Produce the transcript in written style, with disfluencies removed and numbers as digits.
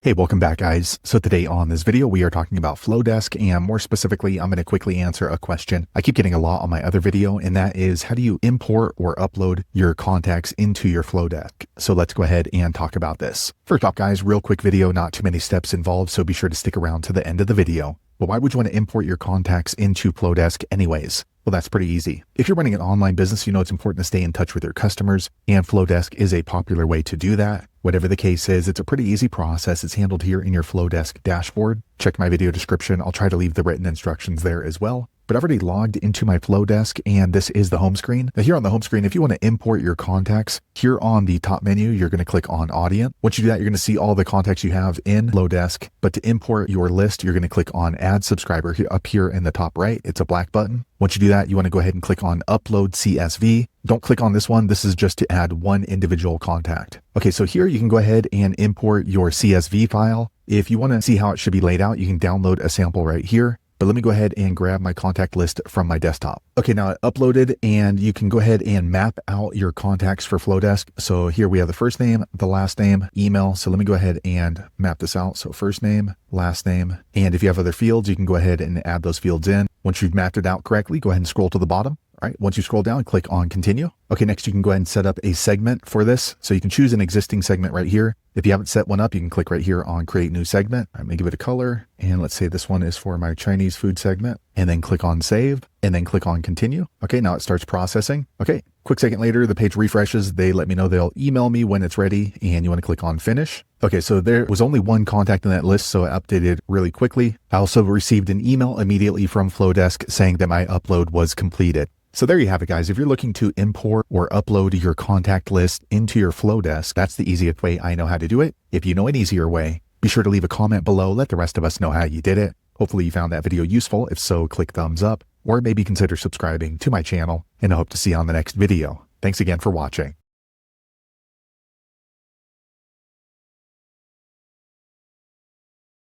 Hey, welcome back guys. So today on this video, we are talking about Flodesk, and more specifically, I'm going to quickly answer a question I keep getting a lot on my other video, and that is how do you import or upload your contacts into your Flodesk? So let's go ahead and talk about this. First off guys, real quick video, not too many steps involved, so be sure to stick around to the end of the video. But why would you want to import your contacts into Flodesk anyways? Well, that's pretty easy. If you're running an online business, you know it's important to stay in touch with your customers, and Flodesk is a popular way to do that. Whatever the case is, it's a pretty easy process. It's handled here in your Flodesk dashboard. Check my video description. I'll try to leave the written instructions there as well. But I've already logged into my Flodesk, and this is the home screen. Now here on the home screen, if you want to import your contacts, here on the top menu, you're going to click on Audience. Once you do that, you're going to see all the contacts you have in Flodesk. But to import your list, you're going to click on Add Subscriber here, up here in the top right. It's a black button. Once you do that, you want to go ahead and click on Upload CSV. Don't click on this one. This is just to add one individual contact. Okay, so here you can go ahead and import your CSV file. If you want to see how it should be laid out, you can download a sample right here. But let me go ahead and grab my contact list from my desktop. Okay, now it uploaded, and you can go ahead and map out your contacts for Flodesk. So here we have the first name, the last name, email. So let me go ahead and map this out. So first name, last name. And if you have other fields, you can go ahead and add those fields in. Once you've mapped it out correctly, go ahead and scroll to the bottom. All right, once you scroll down, click on Continue. Okay, next you can go ahead and set up a segment for this. So you can choose an existing segment right here. If you haven't set one up, you can click right here on Create New Segment. I'm going to give it a color, and let's say this one is for my Chinese food segment, and then click on Save, and then click on Continue. Okay, now it starts processing. Okay, quick second later, the page refreshes. They let me know they'll email me when it's ready, and you want to click on Finish. Okay, so there was only one contact in that list, so it updated really quickly. I also received an email immediately from Flodesk saying that my upload was completed. So there you have it guys. If you're looking to import or upload your contact list into your Flodesk, that's the easiest way I know how to do it. If you know an easier way, be sure to leave a comment below. Let the rest of us know how you did it. Hopefully you found that video useful. If so, click thumbs up, or maybe consider subscribing to my channel, and I hope to see you on the next video. Thanks again for watching.